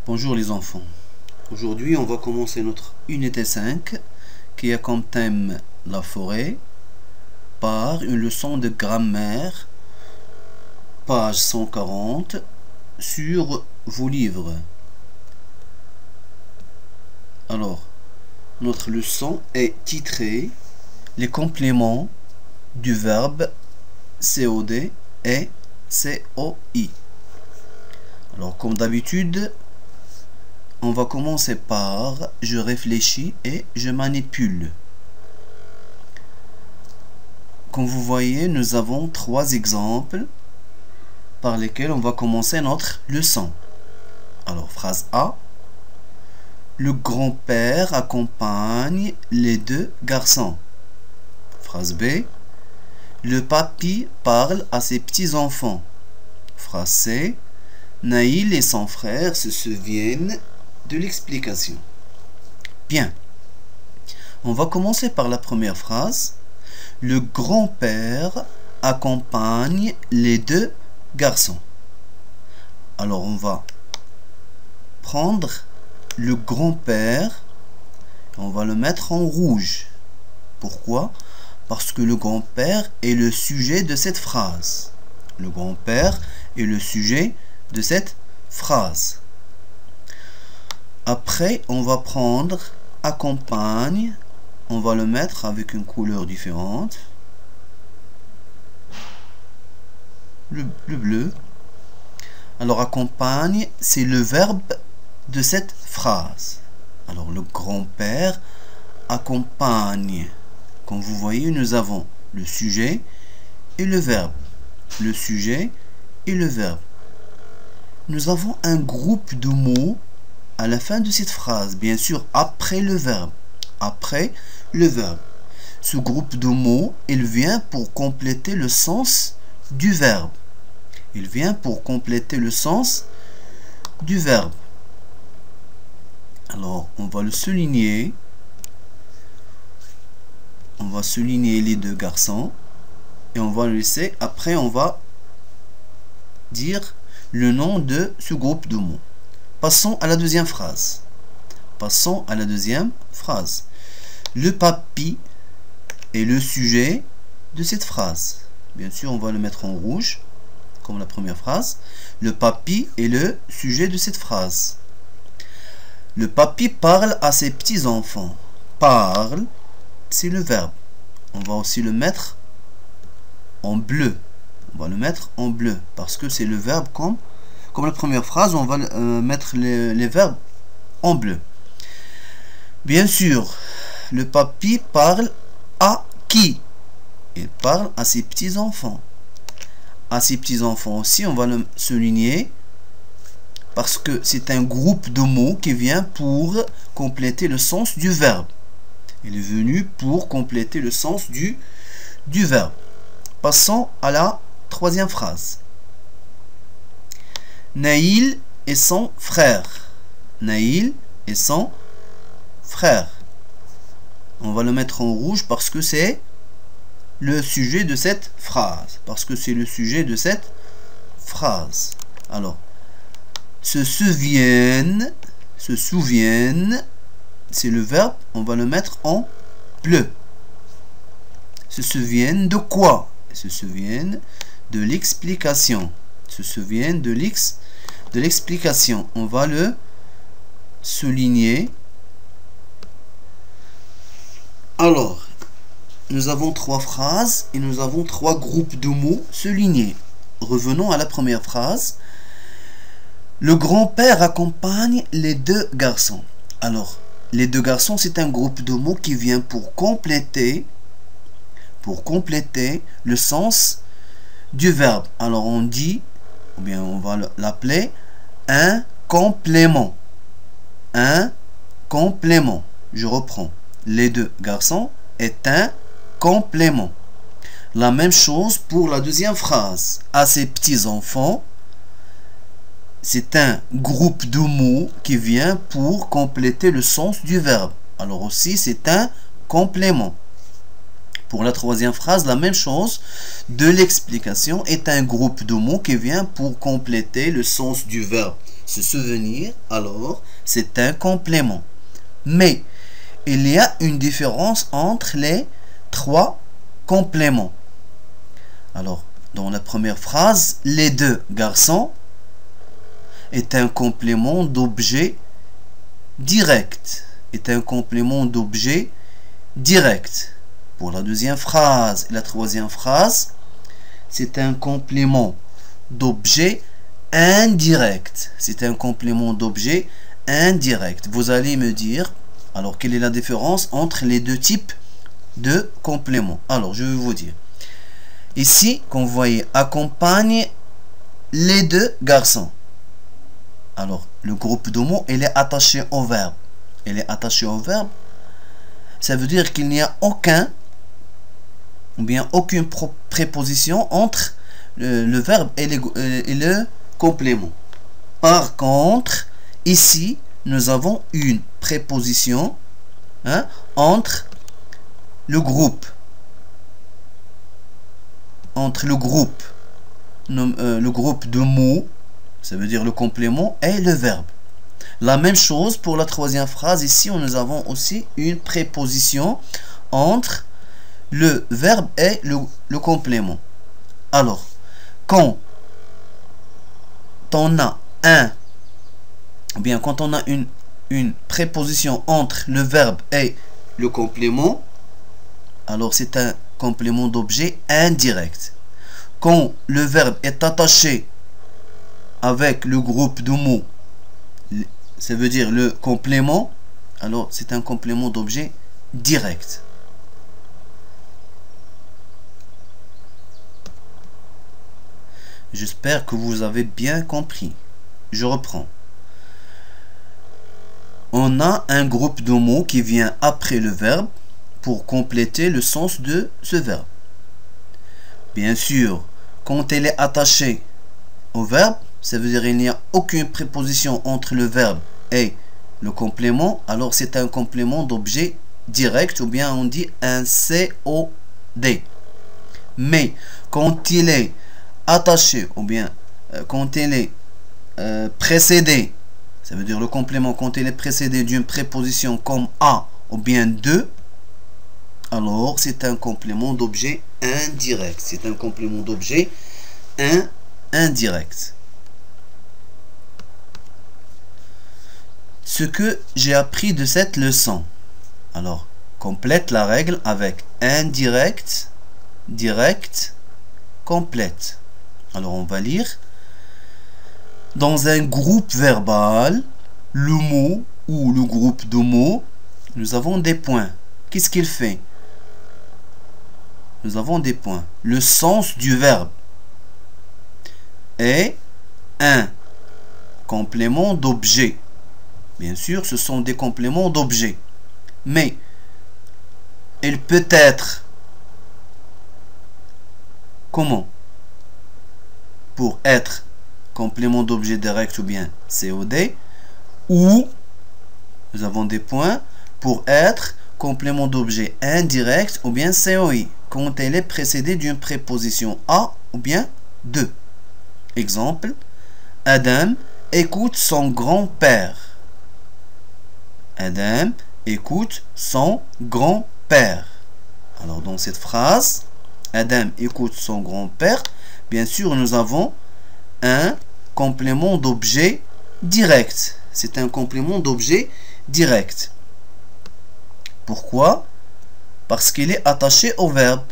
Bonjour les enfants. Aujourd'hui, on va commencer notre unité 5 qui a comme thème la forêt par une leçon de grammaire, page 140 sur vos livres. Alors, notre leçon est titrée les compléments du verbe COD et COI. Alors, comme d'habitude, on va commencer par je réfléchis et je manipule. Comme vous voyez, nous avons trois exemples par lesquels on va commencer notre leçon. Alors, phrase A. Le grand-père accompagne les deux garçons. Phrase B. Le papy parle à ses petits-enfants. Phrase C. Naïl et son frère se souviennent de l'explication. Bien. On va commencer par la première phrase. Le grand-père accompagne les deux garçons. Alors on va prendre le grand-père, on va le mettre en rouge. Pourquoi? Parce que le grand-père est le sujet de cette phrase. Le grand-père est le sujet de cette phrase. Après, on va prendre accompagne, on va le mettre avec une couleur différente. Le bleu. Alors, accompagne, c'est le verbe de cette phrase. Alors, le grand-père accompagne. Comme vous voyez, nous avons le sujet et le verbe. Le sujet et le verbe. Nous avons un groupe de mots à la fin de cette phrase, bien sûr, après le verbe. Après le verbe. Ce groupe de mots, il vient pour compléter le sens du verbe. Il vient pour compléter le sens du verbe. Alors, on va le souligner. On va souligner les deux garçons. Et on va le laisser. Après, on va dire le nom de ce groupe de mots. Passons à la deuxième phrase. Passons à la deuxième phrase. Le papy est le sujet de cette phrase. Bien sûr, on va le mettre en rouge, comme la première phrase. Le papy est le sujet de cette phrase. Le papy parle à ses petits-enfants. Parle, c'est le verbe. On va aussi le mettre en bleu. On va le mettre en bleu parce que c'est le verbe comme la première phrase, on va mettre les verbes en bleu. Bien sûr, le papy parle à qui? Il parle à ses petits-enfants. À ses petits-enfants aussi, on va le souligner parce que c'est un groupe de mots qui vient pour compléter le sens du verbe. Il est venu pour compléter le sens du verbe. Passons à la troisième phrase. Naïl et son frère. Naïl et son frère. On va le mettre en rouge parce que c'est le sujet de cette phrase. Parce que c'est le sujet de cette phrase. Alors, se souviennent, c'est le verbe, on va le mettre en bleu. Se souviennent de quoi? Se souviennent de l'explication. Se souviennent de l'explication. On va le souligner. Alors, nous avons trois phrases et nous avons trois groupes de mots soulignés. Revenons à la première phrase. Le grand-père accompagne les deux garçons. Alors, les deux garçons, c'est un groupe de mots qui vient pour compléter le sens du verbe. Alors, on dit, ou bien on va l'appeler un complément. Un complément. Je reprends. Les deux garçons est un complément. La même chose pour la deuxième phrase. À ses petits-enfants, c'est un groupe de mots qui vient pour compléter le sens du verbe. Alors aussi, c'est un complément. Pour la troisième phrase, la même chose. De l'explication est un groupe de mots qui vient pour compléter le sens du verbe. Se souvenir, alors, c'est un complément. Mais, il y a une différence entre les trois compléments. Alors, dans la première phrase, les deux garçons est un complément d'objet direct. Est un complément d'objet direct. Pour la deuxième phrase et la troisième phrase, c'est un complément d'objet indirect. C'est un complément d'objet indirect. Vous allez me dire, alors quelle est la différence entre les deux types de compléments? Alors, je vais vous dire. Ici, comme vous voyez, accompagne les deux garçons. Alors, le groupe de mots, il est attaché au verbe. Il est attaché au verbe. Ça veut dire qu'il n'y a aucune préposition entre le verbe et le complément. Par contre, ici, nous avons une préposition entre le groupe. Entre le groupe de mots, ça veut dire le complément, et le verbe. La même chose pour la troisième phrase. Ici, nous avons aussi une préposition entre le verbe et le complément. Alors, quand on a une préposition entre le verbe et le complément, alors c'est un complément d'objet indirect. Quand le verbe est attaché avec le groupe de mots, ça veut dire le complément, alors c'est un complément d'objet direct. J'espère que vous avez bien compris. Je reprends. On a un groupe de mots qui vient après le verbe pour compléter le sens de ce verbe. Bien sûr, quand elle est attachée au verbe, ça veut dire qu'il n'y a aucune préposition entre le verbe et le complément, alors c'est un complément d'objet direct, ou bien on dit un COD. Mais quand il est attaché, ou bien quand il est précédé, ça veut dire le complément, quand il est précédé d'une préposition comme à ou bien de, alors c'est un complément d'objet indirect. C'est un complément d'objet indirect. Ce que j'ai appris de cette leçon. Alors, complète la règle avec indirect, direct, complète. Alors, on va lire. Dans un groupe verbal, le mot ou le groupe de mots, nous avons des points. Qu'est-ce qu'il fait? Nous avons des points. Le sens du verbe est un complément d'objet. Bien sûr, ce sont des compléments d'objet. Mais il peut être comment? Pour être complément d'objet direct ou bien COD, ou nous avons des points pour être complément d'objet indirect ou bien COI, quand elle est précédée d'une préposition à ou bien de. Exemple, Adam écoute son grand-père. Adam écoute son grand-père. Alors dans cette phrase, Adam écoute son grand-père, bien sûr nous avons un complément d'objet direct. C'est un complément d'objet direct. Pourquoi? Parce qu'il est attaché au verbe.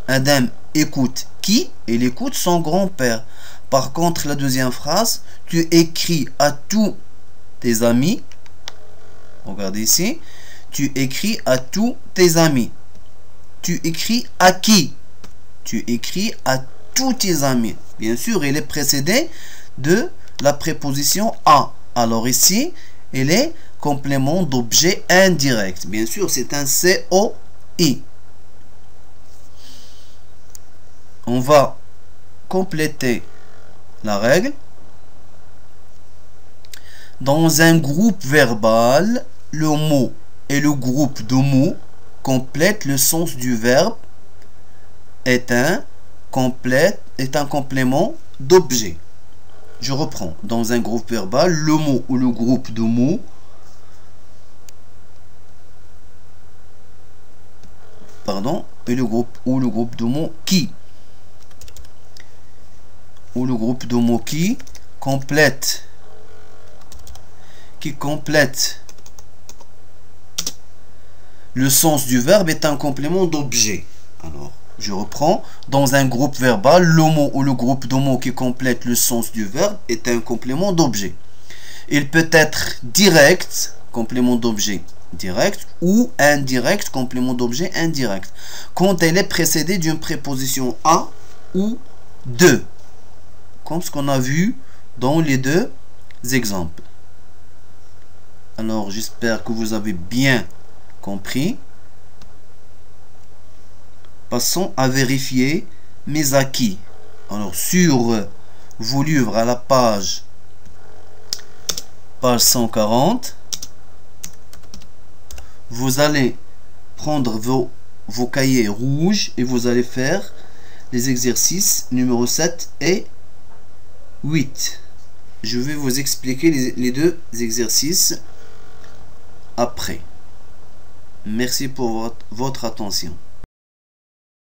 Adam écoute qui? Il écoute son grand-père. Par contre, la deuxième phrase, tu écris à tous tes amis. Regardez ici. Tu écris à tous tes amis. Tu écris à qui? Tu écris à tous tes amis. Bien sûr, il est précédé de la préposition à. Alors ici, il est complément d'objet indirect. Bien sûr, c'est un COI. On va compléter la règle. Dans un groupe verbal, le mot et le groupe de mots complète le sens du verbe est un complément d'objet. Je reprends. Dans un groupe verbal, le mot ou le groupe de mots et le groupe ou le groupe de mots qui complète le sens du verbe est un complément d'objet. Alors, je reprends. Dans un groupe verbal, le mot ou le groupe de mots qui complète le sens du verbe est un complément d'objet. Il peut être direct, complément d'objet direct, ou indirect, complément d'objet indirect, quand elle est précédée d'une préposition à ou de, comme ce qu'on a vu dans les deux exemples. Alors, j'espère que vous avez bien compris. Passons à vérifier mes acquis. Alors, sur vos livres à la page 140, vous allez prendre vos cahiers rouges et vous allez faire les exercices numéro 7 et 8. Je vais vous expliquer les deux exercices après. Merci pour votre attention.